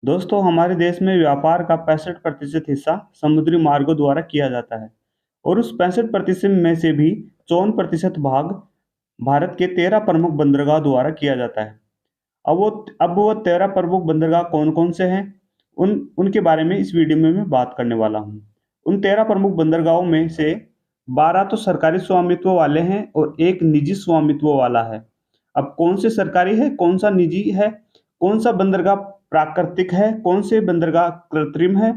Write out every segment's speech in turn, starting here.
दोस्तों, हमारे देश में व्यापार का 65% हिस्सा समुद्री मार्गों द्वारा किया जाता है और उस 65% में से भी 54% भाग भारत के 13 प्रमुख बंदरगाह द्वारा किया जाता है। अब वो 13 प्रमुख बंदरगाह कौन-कौन से हैं? उनके बारे में इस वीडियो में मैं बात करने वाला हूँ। उन 13 प्रमुख बंदरगाहों में से 12 तो सरकारी स्वामित्व वाले हैं और एक निजी स्वामित्व वाला है। अब कौन से सरकारी है, कौन सा निजी है, कौन सा बंदरगाह प्राकृतिक है, कौन से बंदरगाह कृत्रिम है,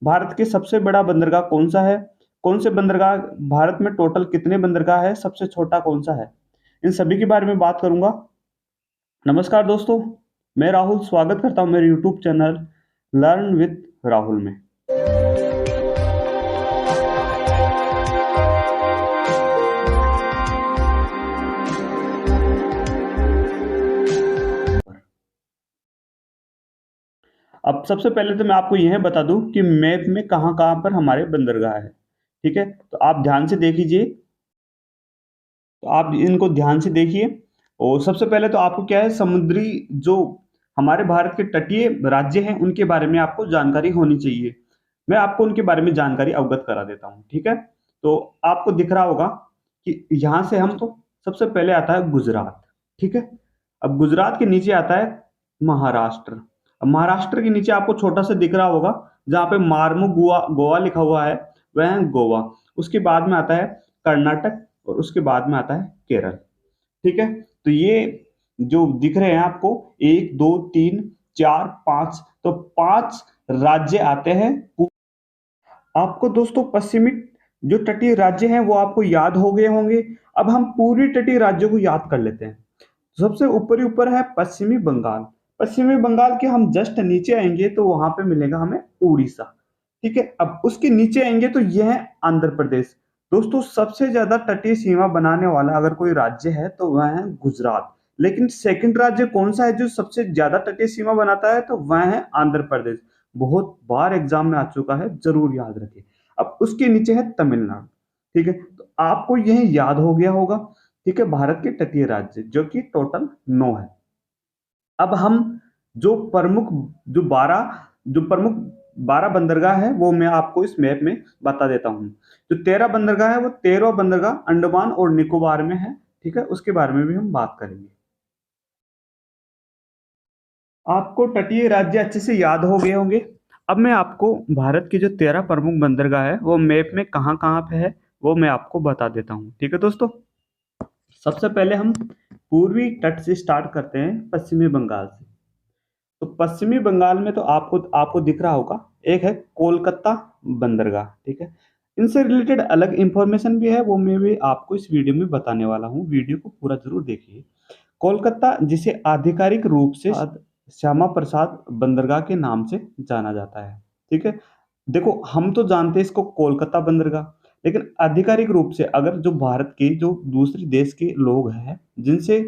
भारत के सबसे बड़ा बंदरगाह कौन सा है, कौन से बंदरगाह भारत में टोटल कितने बंदरगाह है, सबसे छोटा कौन सा है, इन सभी के बारे में बात करूंगा। नमस्कार दोस्तों, मैं राहुल स्वागत करता हूं मेरे YouTube channel learn with Rahul में। अब सबसे पहले तो मैं आपको यह बता दूं कि मैप में कहां-कहां पर हमारे बंदरगाह है। ठीक है, तो आप ध्यान से देख लीजिए। तो आप इनको ध्यान से देखिए और सबसे पहले तो आपको क्या है, समुद्री जो हमारे भारत के तटीय राज्य हैं उनके बारे में आपको जानकारी होनी चाहिए। मैं आपको उनके बारे में जानकारी अवगत करा देता हूँ। ठीक है, तो आपको दिख रहा होगा कि यहाँ से हम तो सबसे पहले आता है गुजरात। ठीक है, अब गुजरात के नीचे आता है महाराष्ट्र। अब महाराष्ट्र के नीचे आपको छोटा सा दिख रहा होगा जहाँ पे मार्मू गोवा गोवा लिखा हुआ है, वह है गोवा। उसके बाद में आता है कर्नाटक और उसके बाद में आता है केरल। ठीक है, तो ये जो दिख रहे हैं आपको 1 2 3 4 5, तो 5 राज्य आते हैं। आपको दोस्तों पश्चिमी जो तटीय राज्य हैं वो आपको याद हो गए होंगे। अब हम पूरी तटीय राज्यों को याद कर लेते हैं। सबसे ऊपर ऊपर है पश्चिमी बंगाल। पश्चिमी बंगाल के हम जस्ट नीचे आएंगे तो वहां पे मिलेगा हमें उड़ीसा। ठीक है, अब उसके नीचे आएंगे तो यह है आंध्र प्रदेश। दोस्तों, सबसे ज्यादा तटीय सीमा बनाने वाला अगर कोई राज्य है तो वह है गुजरात। लेकिन सेकंड राज्य कौन सा है जो सबसे ज्यादा तटीय सीमा बनाता है? तो वह है आंध्र प्रदेश। बहुत बार एग्जाम में आ चुका है, जरूर याद रखिए। अब उसके नीचे है तमिलनाडु। ठीक है, तो आपको यह याद हो गया होगा। ठीक है, भारत के तटीय राज्य जो कि टोटल 9 है। अब हम जो प्रमुख जो प्रमुख 12 बंदरगाह है वो मैं आपको इस मैप में बता देता हूँ। जो 13 बंदरगाह है वो 13 बंदरगाह अंडमान और निकोबार में है। ठीक है, उसके बारे में भी हम बात करेंगे। आपको तटीय राज्य अच्छे से याद हो गए होंगे। अब मैं आपको भारत की जो 13 प्रमुख बंदरगाह है वो मैप में कहाँ कहाँ पे है वो मैं आपको बता देता हूँ। ठीक है दोस्तों, सबसे पहले हम पूर्वी तट से स्टार्ट करते हैं, पश्चिमी बंगाल से। तो पश्चिमी बंगाल में तो आपको आपको दिख रहा होगा, एक है कोलकाता बंदरगाह। ठीक है, इनसे रिलेटेड अलग इंफॉर्मेशन भी है, वो मैं भी आपको इस वीडियो में बताने वाला हूँ। वीडियो को पूरा जरूर देखिए। कोलकाता जिसे आधिकारिक रूप से श्यामा प्रसाद बंदरगाह के नाम से जाना जाता है। ठीक है, देखो हम तो जानते हैं इसको कोलकाता बंदरगाह, लेकिन आधिकारिक रूप से अगर जो भारत के जो दूसरे देश के लोग हैं जिनसे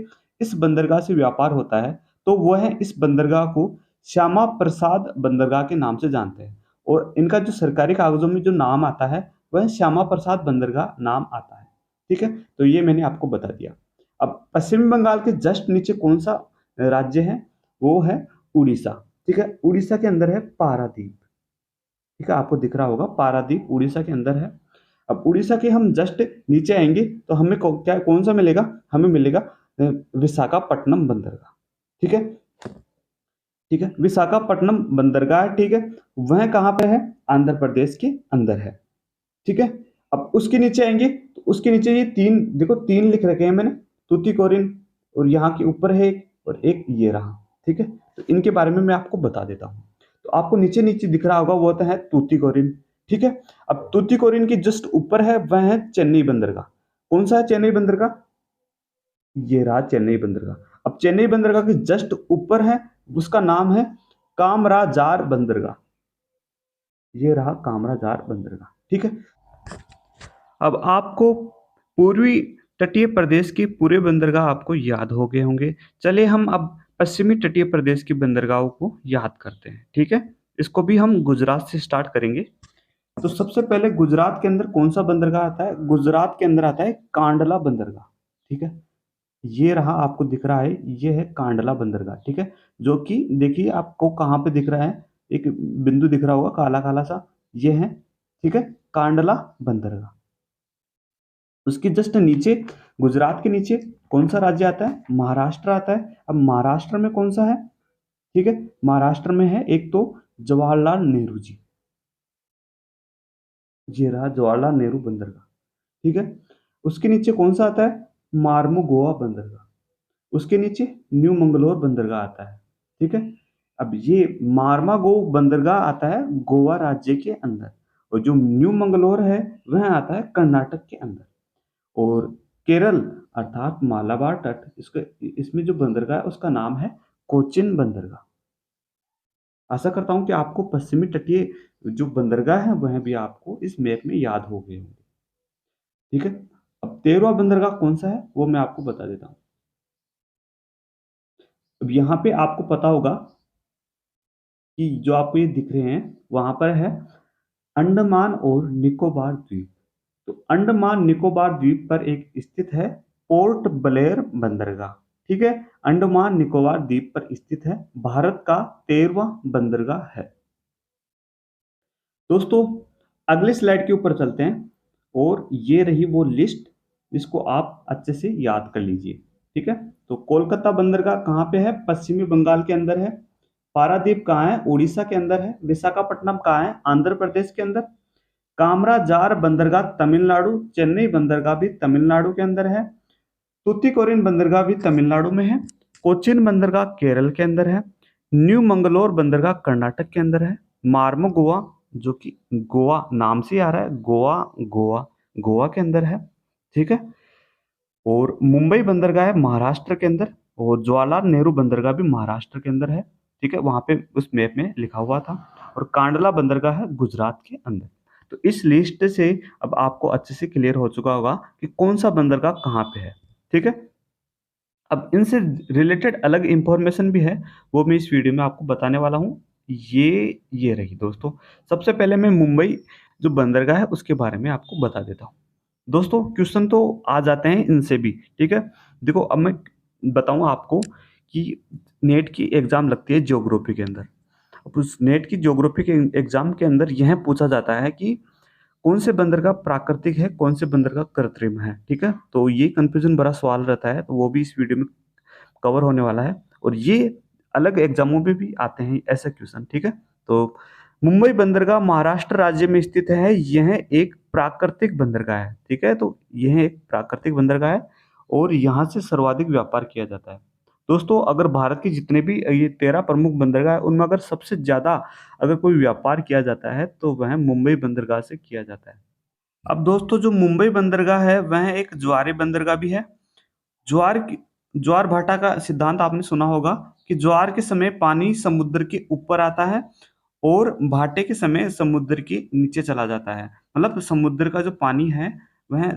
इस बंदरगाह से व्यापार होता है तो वह इस बंदरगाह को श्यामा प्रसाद बंदरगाह के नाम से जानते हैं और इनका जो सरकारी कागजों में जो नाम आता है वह श्यामा प्रसाद बंदरगाह नाम आता है। ठीक है, तो ये मैंने आपको बता दिया। अब पश्चिमी बंगाल के जस्ट नीचे कौन सा राज्य है? वो है उड़ीसा। ठीक है, उड़ीसा के अंदर है पारादीप। ठीक है, आपको दिख रहा होगा पारादीप उड़ीसा के अंदर है। अब उड़ीसा के हम जस्ट नीचे आएंगे तो हमें क्या कौन सा मिलेगा? हमें मिलेगा विशाखापट्टनम बंदरगाह। ठीक है, ठीक है, विशाखापट्टनम बंदरगाह। ठीक है, वह कहाँ पे है? आंध्र प्रदेश के अंदर है। ठीक है, अब उसके नीचे आएंगे तो उसके नीचे ये तीन देखो, तीन लिख रखे हैं मैंने, तूतीकोरिन, और यहाँ के ऊपर है एक और एक ये रहा। ठीक है, तो इनके बारे में मैं आपको बता देता हूँ। तो आपको नीचे नीचे दिख रहा होगा वो होता है तूतीकोरिन। ठीक है, अब तूतीकोरिन के जस्ट ऊपर है वह है चेन्नई बंदरगाह। कौन सा है चेन्नई बंदरगाह? ये रहा चेन्नई बंदरगाह। अब चेन्नई बंदरगाह के जस्ट ऊपर है, उसका नाम है कामराजार बंदरगाह। ये रहा कामराजार बंदरगाह। ठीक है, अब आपको पूर्वी तटीय प्रदेश के पूरे बंदरगाह आपको याद हो गए होंगे। चलिए हम अब पश्चिमी तटीय प्रदेश की बंदरगाहों को याद करते हैं। ठीक है, इसको भी हम गुजरात से स्टार्ट करेंगे। तो सबसे पहले गुजरात के अंदर कौन सा बंदरगाह आता है? गुजरात के अंदर आता है कांडला बंदरगाह। ठीक है, ये रहा, आपको दिख रहा है, ये है कांडला बंदरगाह, ठीक है, जो कि देखिए आपको कहाँ पे दिख रहा है, एक बिंदु दिख रहा होगा काला काला सा, ये है, ठीक है, कांडला बंदरगाह। उसके जस्ट नीचे, गुजरात के नीचे कौन सा राज्य आता है, महाराष्ट्र आता है। अब महाराष्ट्र में कौन सा है, ठीक है, महाराष्ट्र में है एक तो जवाहरलाल नेहरू जी, ये रहा जवाहरलाल नेहरू बंदरगाह, ठीक है। उसके नीचे कौन सा आता है, मार्मो गोवा बंदरगाह। उसके नीचे न्यू मंगलोर बंदरगाह आता है, ठीक है। अब ये मार्मागो बंदरगाह आता है गोवा राज्य के अंदर, और जो न्यू मंगलोर है वह आता है कर्नाटक के अंदर। और केरल अर्थात मालाबार तट, इसका इसमें जो बंदरगाह है उसका नाम है कोचिन बंदरगाह। आशा करता हूँ कि आपको पश्चिमी तटीय जो बंदरगाह है वह भी आपको इस मैप में याद हो गए होंगे, ठीक है। अब 13वां बंदरगाह कौन सा है वो मैं आपको बता देता हूँ। अब यहाँ पे आपको पता होगा कि जो आपको ये दिख रहे हैं वहां पर है अंडमान और निकोबार द्वीप। तो अंडमान निकोबार द्वीप पर एक स्थित है पोर्ट ब्लेयर बंदरगाह, ठीक है। अंडमान निकोबार द्वीप पर स्थित है, भारत का 13वां बंदरगाह है। दोस्तों अगले स्लाइड के ऊपर चलते हैं, और ये रही वो लिस्ट जिसको आप अच्छे से याद कर लीजिए, ठीक है। तो कोलकाता बंदरगाह कहाँ पे है, पश्चिमी बंगाल के अंदर है। पारादीप कहाँ है, उड़ीसा के अंदर है। विशाखापट्टनम कहाँ है, आंध्र प्रदेश के अंदर। कामराजार बंदरगाह तमिलनाडु, चेन्नई बंदरगाह भी तमिलनाडु के अंदर है। तूतीकोरिन बंदरगाह भी तमिलनाडु में है। कोचिन बंदरगाह केरल के अंदर है। न्यू मंगलोर बंदरगाह कर्नाटक के अंदर है। मार्मो गोवा, जो कि गोवा नाम से आ रहा है, गोवा गोवा गोवा के अंदर है, ठीक है। और मुंबई बंदरगाह है महाराष्ट्र के अंदर, और जवाहरलाल नेहरू बंदरगाह भी महाराष्ट्र के अंदर है, ठीक है, वहां पे उस मैप में लिखा हुआ था। और कांडला बंदरगाह है गुजरात के अंदर। तो इस लिस्ट से अब आपको अच्छे से क्लियर हो चुका होगा कि कौन सा बंदरगाह कहाँ पे है, ठीक है। अब इनसे रिलेटेड अलग इंफॉर्मेशन भी है, वो मैं इस वीडियो में आपको बताने वाला हूँ। ये रही दोस्तों, सबसे पहले मैं मुंबई जो बंदरगाह है उसके बारे में आपको बता देता हूँ। दोस्तों क्वेश्चन तो आ जाते हैं इनसे भी, ठीक है। देखो अब मैं बताऊँ आपको कि नेट की एग्जाम लगती है ज्योग्राफी के अंदर। अब उस नेट की ज्योग्राफी के एग्जाम के अंदर यह पूछा जाता है कि कौन से बंदरगाह प्राकृतिक है, कौन से बंदरगाह कृत्रिम है, ठीक है। तो ये कंफ्यूजन बड़ा सवाल रहता है, तो वो भी इस वीडियो में कवर होने वाला है। और ये अलग एग्जामों में भी आते हैं ऐसे क्वेश्चन, ठीक है। तो मुंबई बंदरगाह महाराष्ट्र राज्य में स्थित है, यह एक प्राकृतिक बंदरगाह है, ठीक है। तो यह एक प्राकृतिक बंदरगाह है और यहाँ से सर्वाधिक व्यापार किया जाता है। दोस्तों अगर भारत के जितने भी ये 13 प्रमुख बंदरगाह है उनमें अगर सबसे ज्यादा अगर कोई व्यापार किया जाता है तो वह मुंबई बंदरगाह से किया जाता है। अब दोस्तों जो मुंबई बंदरगाह है वह एक ज्वारे बंदरगाह भी है। ज्वार की ज्वार भाटा का सिद्धांत आपने सुना होगा कि ज्वार के समय पानी समुद्र के ऊपर आता है और भाटे के समय समुद्र के नीचे चला जाता है। मतलब समुद्र का जो पानी है वह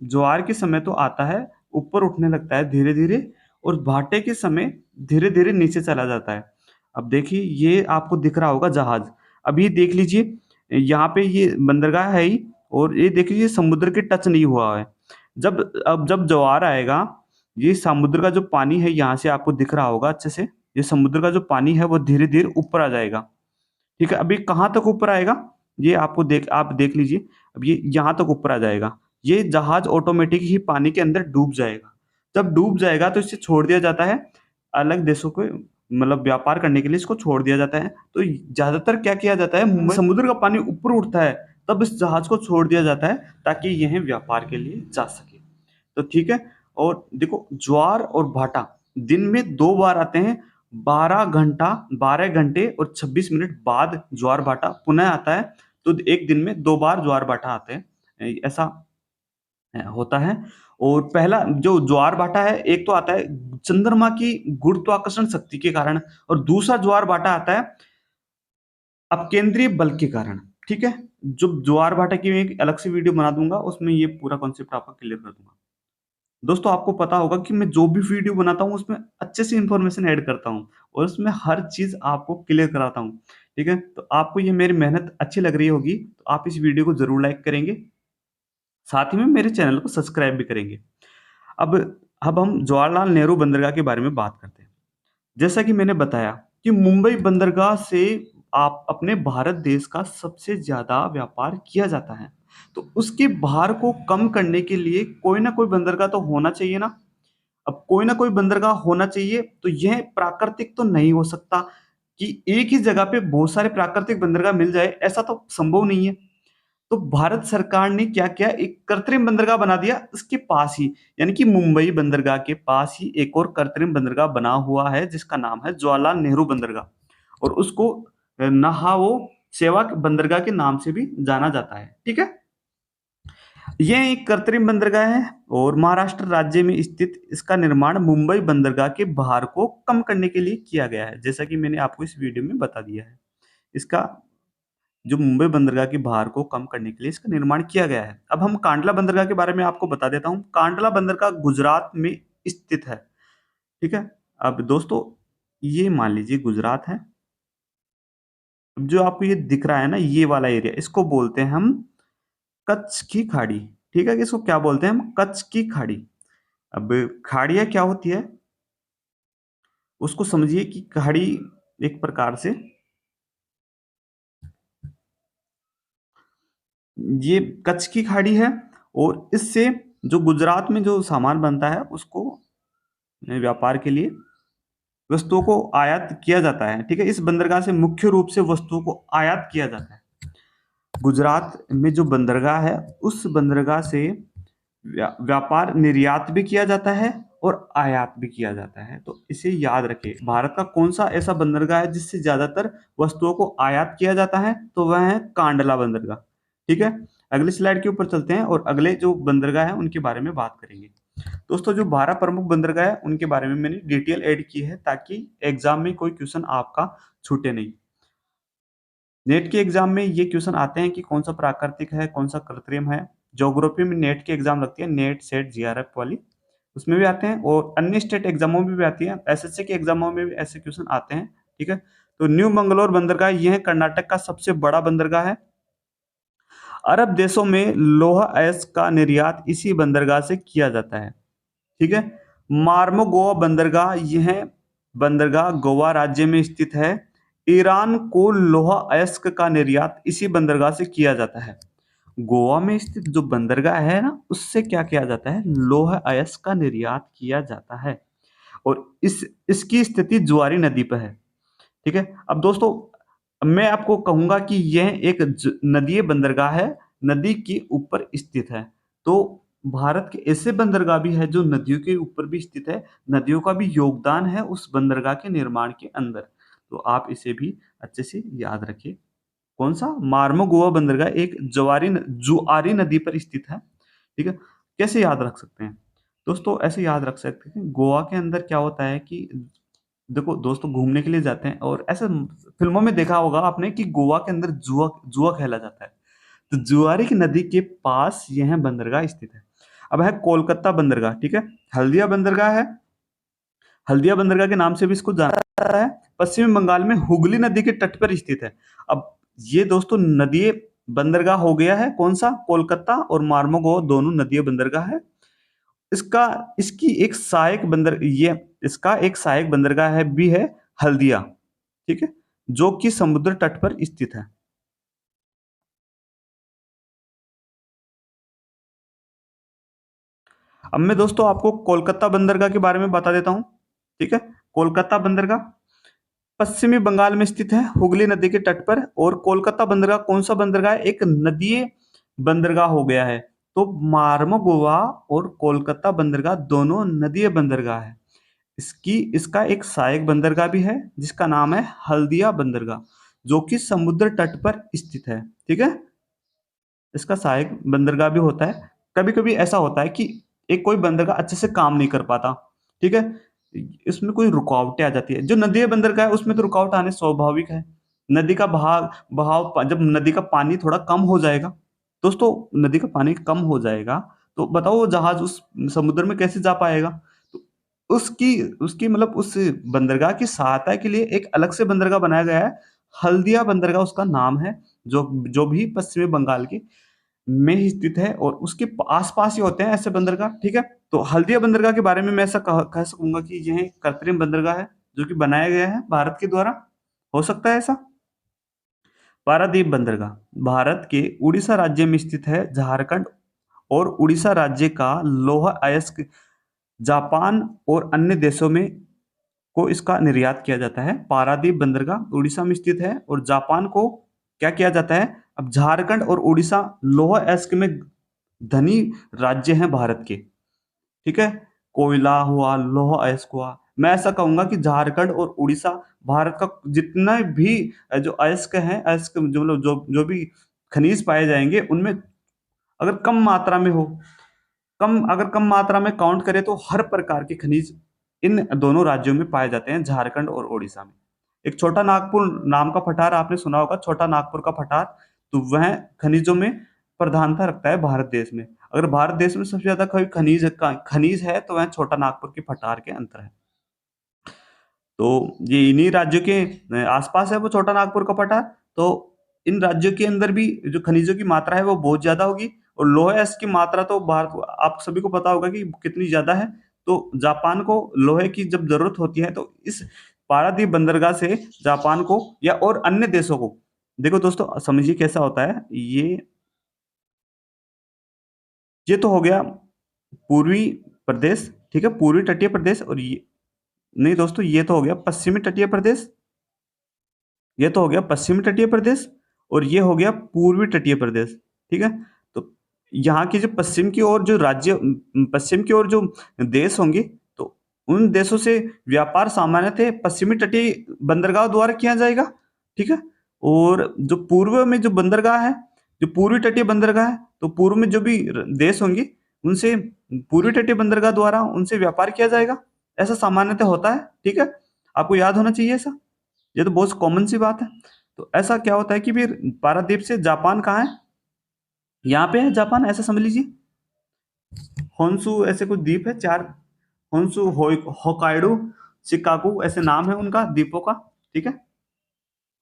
ज्वार के समय तो आता है, ऊपर उठने लगता है धीरे धीरे, और भाटे के समय धीरे धीरे नीचे चला जाता है। अब देखिए ये आपको दिख रहा होगा जहाज, अभी देख लीजिए यहाँ पे ये बंदरगाह है ही, और ये देख लीजिए समुद्र के टच नहीं हुआ है। जब ज्वार आएगा, ये समुद्र का जो पानी है यहाँ से आपको दिख रहा होगा अच्छे से, ये समुद्र का जो पानी है वो धीरे धीरे ऊपर आ जाएगा, ठीक है। अभी कहाँ तक ऊपर आएगा, ये आप देख लीजिए, अब ये यहाँ तक ऊपर आ जाएगा। ये जहाज ऑटोमेटिक ही पानी के अंदर डूब जाएगा। जब डूब जाएगा तो इसे छोड़ दिया जाता है अलग देशों को, मतलब व्यापार करने के लिए इसको छोड़ दिया जाता है। तो ज्यादातर क्या किया जाता है, मुंबई समुद्र का पानी ऊपर उठता है तब इस जहाज को छोड़ दिया जाता है ताकि यह व्यापार के लिए जा सके। तो ठीक है। और देखो ज्वार और भाटा दिन में 2 बार आते हैं, 12 घंटे और 26 मिनट बाद ज्वार भाटा पुनः आता है। तो एक दिन में 2 बार ज्वार भाटा आते हैं, ऐसा होता है। और पहला जो ज्वार भाटा है एक तो आता है चंद्रमा की गुरुत्वाकर्षण शक्ति के कारण, और दूसरा ज्वार भाटा आता है अपकेंद्रीय बल के कारण, ठीक है। जो ज्वार भाटा की मैं एक अलग से वीडियो बना दूंगा, उसमें ये पूरा कॉन्सेप्ट आपका क्लियर कर दूंगा। दोस्तों आपको पता होगा कि मैं जो भी वीडियो बनाता हूँ उसमें अच्छे से इंफॉर्मेशन ऐड करता हूँ और उसमें हर चीज आपको क्लियर कराता हूँ, ठीक है। तो आपको ये मेरी मेहनत अच्छी लग रही होगी तो आप इस वीडियो को जरूर लाइक करेंगे, साथ ही में मेरे चैनल को सब्सक्राइब भी करेंगे। अब अब हम जवाहरलाल नेहरू बंदरगाह के बारे में बात करते हैं। जैसा कि मैंने बताया कि मुंबई बंदरगाह से आप अपने भारत देश का सबसे ज़्यादा व्यापार किया जाता है। तो उसके भार को कम करने के लिए कोई ना कोई बंदरगाह तो होना चाहिए ना। अब कोई ना कोई बंदरगाह होना चाहिए, तो यह प्राकृतिक तो नहीं हो सकता कि एक ही जगह पे बहुत सारे प्राकृतिक बंदरगाह मिल जाए, ऐसा तो संभव नहीं है। तो भारत सरकार ने क्या किया, एक कृत्रिम बंदरगाह बना दिया उसके पास ही, यानी कि मुंबई बंदरगाह के पास ही एक और कृत्रिम बंदरगाह बना हुआ है जिसका नाम है जवाहरलाल नेहरू बंदरगाह, और उसको नहावो सेवा बंदरगाह के नाम से भी जाना जाता है। ठीक है, यह एक कृत्रिम बंदरगाह है और महाराष्ट्र राज्य में स्थित इसका निर्माण मुंबई बंदरगाह के भार को कम करने के लिए किया गया है, जैसा कि मैंने आपको इस वीडियो में बता दिया है। इसका जो मुंबई बंदरगाह की भार को कम करने के लिए इसका निर्माण किया गया है। अब हम कांडला बंदरगाह के बारे में आपको बता देता हूँ। कांडला बंदरगाह गुजरात में स्थित है। ठीक है, अब दोस्तों ये मान लीजिए गुजरात है। अब जो आपको ये दिख रहा है ना, ये वाला एरिया, इसको बोलते हैं हम कच्छ की खाड़ी। ठीक है, इसको क्या बोलते हैं हम, कच्छ की खाड़ी। अब खाड़ियाँ क्या होती है उसको समझिए कि खाड़ी एक प्रकार से ये कच्छ की खाड़ी है, और इससे जो गुजरात में जो सामान बनता है उसको व्यापार के लिए वस्तुओं को आयात किया जाता है। ठीक है, इस बंदरगाह से मुख्य रूप से वस्तुओं को आयात किया जाता है। गुजरात में जो बंदरगाह है उस बंदरगाह से व्यापार निर्यात भी किया जाता है और आयात भी किया जाता है। तो इसे याद रखिए, भारत का कौन सा ऐसा बंदरगाह है जिससे ज्यादातर वस्तुओं को आयात किया जाता है, तो वह है कांडला बंदरगाह। ठीक है, अगली स्लाइड के ऊपर चलते हैं और अगले जो बंदरगाह है उनके बारे में बात करेंगे। दोस्तों जो 12 प्रमुख बंदरगाह है उनके बारे में मैंने डिटेल ऐड की है ताकि एग्जाम में कोई क्वेश्चन आपका छूटे नहीं। नेट के एग्जाम में ये क्वेश्चन आते हैं कि कौन सा प्राकृतिक है, कौन सा कृत्रिम है। ज्योग्राफी में नेट की एग्जाम लगती है, नेट सेट जीआरएफ वाली, उसमें भी आते हैं, और अन्य स्टेट एग्जामों में भी आती है, एसएससी के एग्जामों में भी ऐसे क्वेश्चन आते हैं। ठीक है, तो न्यू मंगलोर बंदरगाह यह कर्नाटक का सबसे बड़ा बंदरगाह है। अरब देशों में लोहा अयस्क का निर्यात इसी बंदरगाह से किया जाता है। ठीक है, मार्मो गोवा बंदरगाह, यह बंदरगाह गोवा राज्य में स्थित है। ईरान को लोहा अयस्क का निर्यात इसी बंदरगाह से किया जाता है। गोवा में स्थित जो बंदरगाह है ना, उससे क्या किया जाता है, लोहा अयस्क का निर्यात किया जाता है, और इसकी स्थिति जुआरी नदी पर है। ठीक है, अब दोस्तों मैं आपको कहूंगा कि यह एक नदीय बंदरगाह है, नदी के ऊपर स्थित है। तो भारत के ऐसे बंदरगाह भी है जो नदियों के ऊपर भी स्थित है, नदियों का भी योगदान है उस बंदरगाह के निर्माण के अंदर। तो आप इसे भी अच्छे से याद रखिए। कौन सा, मार्मो गोवा बंदरगाह एक जुआरी नदी पर स्थित है। ठीक है, कैसे याद रख सकते हैं दोस्तों, ऐसे याद रख सकते हैं, गोवा के अंदर क्या होता है कि देखो दोस्तों घूमने के लिए जाते हैं, और ऐसे फिल्मों में देखा होगा आपने कि गोवा के अंदर जुआ जुआ खेला जाता है। तो जुआरी की नदी के पास यह बंदरगाह स्थित है। अब है कोलकाता बंदरगाह। ठीक है, हल्दिया बंदरगाह है, हल्दिया बंदरगाह के नाम से भी इसको जाना जाता है, पश्चिमी बंगाल में हुगली नदी के तट पर स्थित है। अब ये दोस्तों नदीय बंदरगाह हो गया है, कौन सा, कोलकाता और मार्मोगो दोनों नदीय बंदरगाह है। इसका इसकी एक सहायक बंदर ये इसका एक सहायक बंदरगाह है भी है, हल्दिया। ठीक है, जो कि समुद्र तट पर स्थित है। अब मैं दोस्तों आपको कोलकाता बंदरगाह के बारे में बता देता हूं। ठीक है, कोलकाता बंदरगाह पश्चिमी बंगाल में स्थित है, हुगली नदी के तट पर। और कोलकाता बंदरगाह कौन सा बंदरगाह है, एक नदीय बंदरगाह हो गया है। तो मार्मोगोवा और कोलकाता बंदरगाह दोनों नदीय बंदरगाह है। इसका एक सहायक बंदरगाह भी है जिसका नाम है हल्दिया बंदरगाह, जो कि समुद्र तट पर स्थित है। ठीक है, इसका सहायक बंदरगाह भी होता है। कभी कभी ऐसा होता है कि एक कोई बंदरगाह अच्छे से काम नहीं कर पाता। ठीक है, इसमें कोई रुकावटें आ जाती है। जो नदी बंदरगाह है उसमें तो रुकावट आने स्वाभाविक है। नदी का बहाव बहाव जब नदी का पानी थोड़ा कम हो जाएगा, दोस्तों नदी का पानी कम हो जाएगा, तो बताओ वो जहाज उस समुद्र में कैसे जा पाएगा। तो उसकी उसकी मतलब उस बंदरगाह की सहायता के लिए एक अलग से बंदरगाह बनाया गया है, हल्दिया बंदरगाह उसका नाम है, जो जो भी पश्चिमी बंगाल की में ही स्थित है और उसके आसपास ही होते हैं ऐसे बंदरगाह, ठीक है। तो हल्दिया बंदरगाह के बारे में मैं ऐसा कह सकूंगा कि यह कृत्रिम बंदरगाह है जो कि बनाया गया है भारत के द्वारा। हो सकता है ऐसा। पारादीप बंदरगाह भारत के उड़ीसा राज्य में स्थित है। झारखंड और उड़ीसा राज्य का लौह अयस्क जापान और अन्य देशों में को इसका निर्यात किया जाता है। पारादीप बंदरगाह उड़ीसा में स्थित है और जापान को क्या किया जाता है। अब झारखंड और उड़ीसा लौह अयस्क में धनी राज्य हैं भारत के, ठीक है। कोयला हुआ, लौह अयस्क हुआ। मैं ऐसा कहूंगा कि झारखंड और उड़ीसा भारत का जितना भी जो अयस्क है, अयस्क जो भी खनिज पाए जाएंगे उनमें अगर कम मात्रा में हो, अगर कम मात्रा में काउंट करें तो हर प्रकार के खनिज इन दोनों राज्यों में पाए जाते हैं, झारखंड और ओडिशा में। एक छोटा नागपुर नाम का पठार आपने सुना होगा, छोटा नागपुर का पठार, तो वह खनिजों में प्रधानता रखता है भारत देश में। अगर भारत देश में सबसे ज्यादा कोई खनिज है तो वह छोटा नागपुर के पठार के अंतर है। तो ये इन्हीं राज्यों के आसपास है वो छोटा नागपुर का पठार। तो इन राज्यों के अंदर भी जो खनिजों की मात्रा है वो बहुत ज्यादा होगी और लोहे अयस्क की मात्रा तो भारत, आप सभी को पता होगा कि कितनी ज्यादा है। तो जापान को लोहे की जब जरूरत होती है तो इस पारादीप बंदरगाह से जापान को या और अन्य देशों को, देखो दोस्तों समझिए कैसा होता है। ये तो हो गया पूर्वी प्रदेश, ठीक है, पूर्वी तटीय प्रदेश। और ये नहीं दोस्तों, ये तो हो गया पश्चिमी तटीय प्रदेश, ये तो हो गया पश्चिमी तटीय प्रदेश और ये हो गया पूर्वी तटीय प्रदेश, ठीक है। तो यहाँ की जो पश्चिम की ओर जो राज्य, पश्चिम की ओर जो देश होंगे तो उन देशों से व्यापार सामान्यतः पश्चिमी तटीय बंदरगाह द्वारा किया जाएगा, ठीक है। और जो पूर्व में जो बंदरगाह है, जो पूर्वी तटीय बंदरगाह है, तो पूर्व में जो भी देश होंगे उनसे पूर्वी तटीय बंदरगाह द्वारा उनसे व्यापार किया जाएगा, ऐसा सामान्यतः होता है, ठीक है। आपको याद होना चाहिए ऐसा, ये तो बहुत कॉमन सी बात है। तो ऐसा क्या होता है कि फिर पारादीप से जापान कहाँ है, यहाँ पे है जापान, ऐसा समझ लीजिए। होन्सु ऐसे कुछ द्वीप है चार, होन्सु, होकाइडो, शिकागो, ऐसे नाम है उनका द्वीपों का, ठीक है,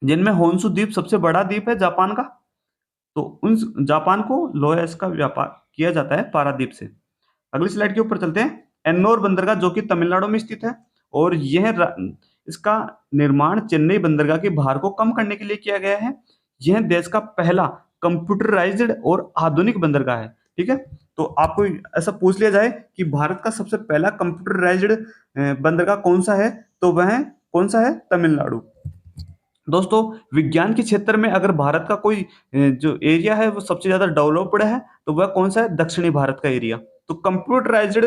जिनमें होन्सु द्वीप सबसे बड़ा द्वीप है जापान का। तो उन जापान को लोयस का व्यापार किया जाता है पारादीप से। अगली स्लाइड के ऊपर चलते हैं। एन्नोर बंदरगाह जो कि तमिलनाडु में स्थित है और इसका निर्माण चेन्नई बंदरगाह के भार को कम करने के लिए किया गया है। यह देश का पहला कंप्यूटराइज्ड और आधुनिक बंदरगाह है, ठीक है। तो आपको ऐसा पूछ लिया जाए कि भारत का सबसे पहला कंप्यूटराइज्ड बंदरगाह कौन सा है, तो वह कौन सा है, तमिलनाडु। दोस्तों विज्ञान के क्षेत्र में अगर भारत का कोई जो एरिया है वो सबसे ज्यादा डेवलप्ड है तो वह कौन सा है, दक्षिणी भारत का एरिया। तो कंप्यूटराइज्ड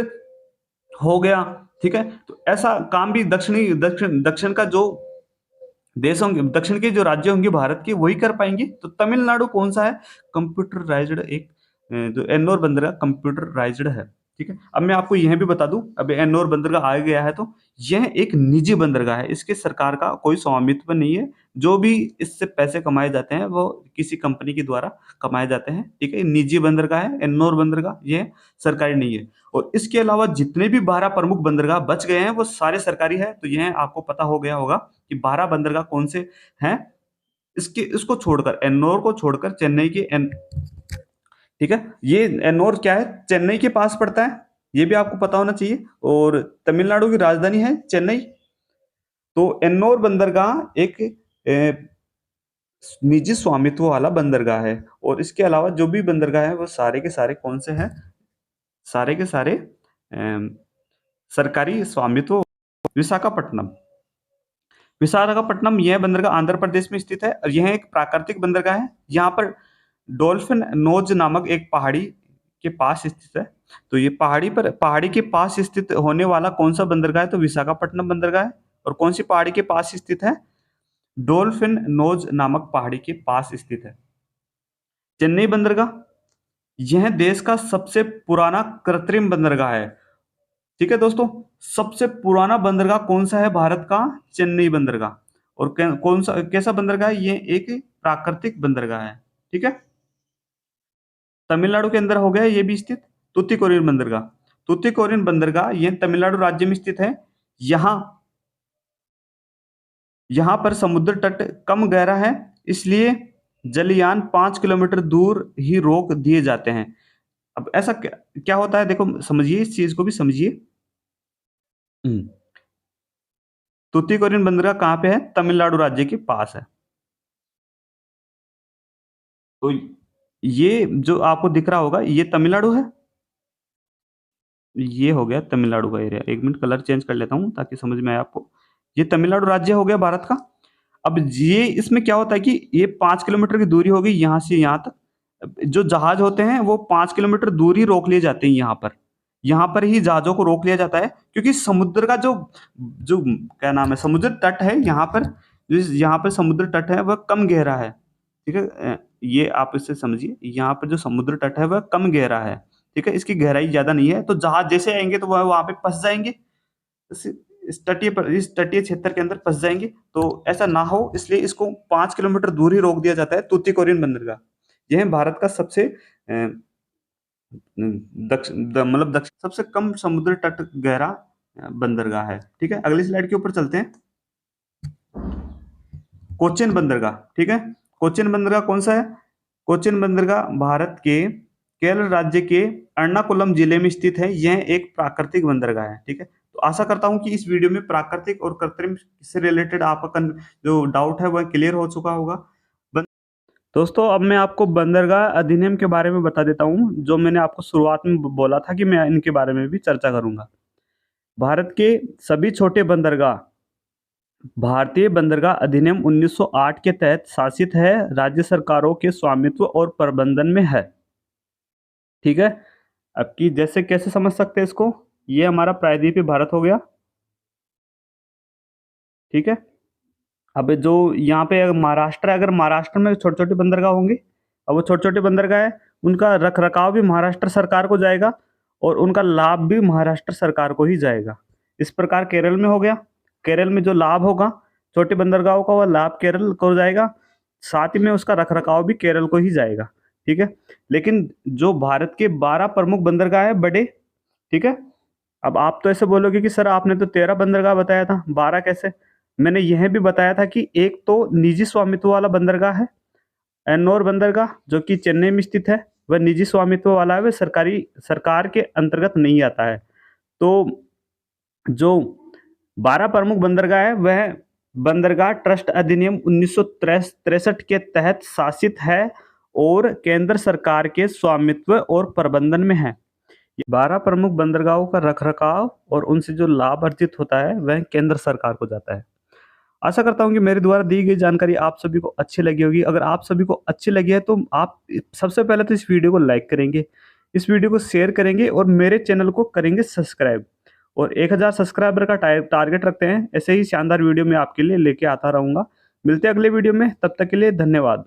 हो गया, ठीक है। तो ऐसा काम भी दक्षिण का जो देश होंगे, दक्षिण के जो राज्य होंगे भारत के, वही कर पाएंगे। तो तमिलनाडु कौन सा है, कंप्यूटराइज्ड, एक जो एन्नोर बंदरगाह कंप्यूटराइज्ड है, ठीक है। अब मैं आपको यह भी बता दूं, अब एन्नोर बंदरगाह आ गया है तो यह एक निजी बंदरगाह है, इसके सरकार का कोई स्वामित्व नहीं है। जो भी इससे पैसे कमाए जाते हैं वो किसी कंपनी के द्वारा कमाए जाते हैं, ठीक है। निजी बंदरगाह है एन्नोर बंदरगाह, यह सरकारी नहीं है। और इसके अलावा जितने भी 12 प्रमुख बंदरगाह बच गए हैं वो सारे सरकारी है। तो यह आपको पता हो गया होगा कि 12 बंदरगाह कौन से हैं। इसको छोड़कर, एन्नोर को छोड़कर, चेन्नई के ठीक है, ये एन्नोर क्या है, चेन्नई के पास पड़ता है, ये भी आपको पता होना चाहिए। और तमिलनाडु की राजधानी है चेन्नई। तो एन्नोर बंदरगाह एक निजी स्वामित्व वाला बंदरगाह है। और इसके अलावा जो भी बंदरगाह है वो सारे के सारे कौन से हैं, सारे के सारे सरकारी स्वामित्व। विशाखापट्टनम, विशाखापट्टनम यह बंदरगाह आंध्र प्रदेश में स्थित है और यह एक प्राकृतिक बंदरगाह है। यहाँ पर डॉल्फिन नोज नामक एक पहाड़ी के पास स्थित है। तो ये पहाड़ी के पास स्थित होने वाला कौन सा बंदरगाह है, तो विशाखापट्टनम बंदरगाह है। और कौन सी पहाड़ी के पास स्थित है, डॉल्फिन नोज नामक पहाड़ी के पास स्थित है। चेन्नई बंदरगाह, यह देश का सबसे पुराना कृत्रिम बंदरगाह है, ठीक है दोस्तों। सबसे पुराना बंदरगाह कौन सा है भारत का, चेन्नई बंदरगाह। और कौन सा कैसा बंदरगाह है, ये एक प्राकृतिक बंदरगाह है, ठीक है। तमिलनाडु के अंदर हो गया ये भी स्थित, तुतिकोरिन बंदरगाह। तुतिकोरिन बंदरगाह यह तमिलनाडु राज्य में स्थित है। यहाँ पर समुद्र तट कम गहरा है, इसलिए जलयान 5 किलोमीटर दूर ही रोक दिए जाते हैं। अब ऐसा क्या क्या होता है, देखो समझिए, इस चीज को भी समझिए। हम्म, तूतीकोरिन बंदरगाह कहाँ पे है? तमिलनाडु राज्य के पास है। तो ये जो आपको दिख रहा होगा, ये तमिलनाडु है। ये हो गया तमिलनाडु का एरिया। एक मिनट कलर चेंज कर लेता हूँ ताकि समझ में आए आपको। ये तमिलनाडु राज्य हो गया भारत का। अब ये इसमें क्या होता है कि ये 5 किलोमीटर की दूरी होगी यहाँ से यहाँ तक। जो जहाज होते हैं वो 5 किलोमीटर दूर ही रोक लिए जाते हैं यहाँ पर। यहाँ पर ही जहाजों को रोक लिया जाता है, क्योंकि समुद्र का जो जो क्या नाम है, समुद्र तट है यहाँ पर। जो यहाँ पर समुद्र तट है वह कम गहरा है। ठीक है, ये आप इससे समझिए, यहाँ पर जो समुद्र तट है वह कम गहरा है। ठीक है, इसकी गहराई ज्यादा नहीं है, तो जहाज जैसे आएंगे तो वह वहां पे फंस जाएंगे। इस तटीय क्षेत्र के अंदर फंस जाएंगे। तो ऐसा ना हो इसलिए इसको 5 किलोमीटर दूर ही रोक दिया जाता है, तूतीकोरिन बंदरगाह। यह भारत का सबसे मतलब दक्षिण सबसे कम समुद्र तट गहरा बंदरगाह है। ठीक है, अगली स्लाइड के ऊपर चलते हैं। कोचिन बंदरगाह। ठीक है, कोचिन बंदरगाह कौन सा है? कोचिन बंदरगाह भारत के केरल राज्य के एर्नाकुलम जिले में स्थित है। यह एक प्राकृतिक बंदरगाह है। ठीक है, तो आशा करता हूं कि इस वीडियो में प्राकृतिक और कृत्रिम से रिलेटेड आपका जो डाउट है वह क्लियर हो चुका होगा। दोस्तों, अब मैं आपको बंदरगाह अधिनियम के बारे में बता देता हूं, जो मैंने आपको शुरुआत में बोला था कि मैं इनके बारे में भी चर्चा करूंगा। भारत के सभी छोटे बंदरगाह भारतीय बंदरगाह अधिनियम 1908 के तहत शासित है, राज्य सरकारों के स्वामित्व और प्रबंधन में है। ठीक है, अब की जैसे कैसे समझ सकते हैं इसको, ये हमारा प्रायद्वीपीय भारत हो गया। ठीक है, अब जो यहाँ पे महाराष्ट्र है, अगर महाराष्ट्र में छोटे छोटे बंदरगाह होंगे, अब वो छोटे छोटे बंदरगाह है, उनका रख रखाव भी महाराष्ट्र सरकार को जाएगा और उनका लाभ भी महाराष्ट्र सरकार को ही जाएगा। इस प्रकार केरल में हो गया, केरल में जो लाभ होगा छोटे बंदरगाहों का, वह लाभ केरल को जाएगा, साथ ही में उसका रख रखाव भी केरल को ही जाएगा। ठीक है, लेकिन जो भारत के 12 प्रमुख बंदरगाह है बड़े, ठीक है, अब आप तो ऐसे बोलोगे कि सर आपने तो 13 बंदरगाह बताया था, 12 कैसे? मैंने यह भी बताया था कि एक तो निजी स्वामित्व वाला बंदरगाह है, एन्नोर बंदरगाह जो कि चेन्नई में स्थित है, वह निजी स्वामित्व वाला है, वह सरकार के अंतर्गत नहीं आता है। तो जो 12 प्रमुख बंदरगाह है वह बंदरगाह ट्रस्ट अधिनियम 1963 के तहत शासित है और केंद्र सरकार के स्वामित्व और प्रबंधन में है। 12 प्रमुख बंदरगाहों का रखरखाव और उनसे जो लाभ अर्जित होता है वह केंद्र सरकार को जाता है। आशा करता हूं कि मेरे द्वारा दी गई जानकारी आप सभी को अच्छी लगी होगी। अगर आप सभी को अच्छी लगी है तो आप सबसे पहले तो इस वीडियो को लाइक करेंगे, इस वीडियो को शेयर करेंगे और मेरे चैनल को करेंगे सब्सक्राइब। और 1000 सब्सक्राइबर का टारगेट रखते हैं। ऐसे ही शानदार वीडियो मैं आपके लिए लेके आता रहूंगा। मिलते हैं अगले वीडियो में, तब तक के लिए धन्यवाद।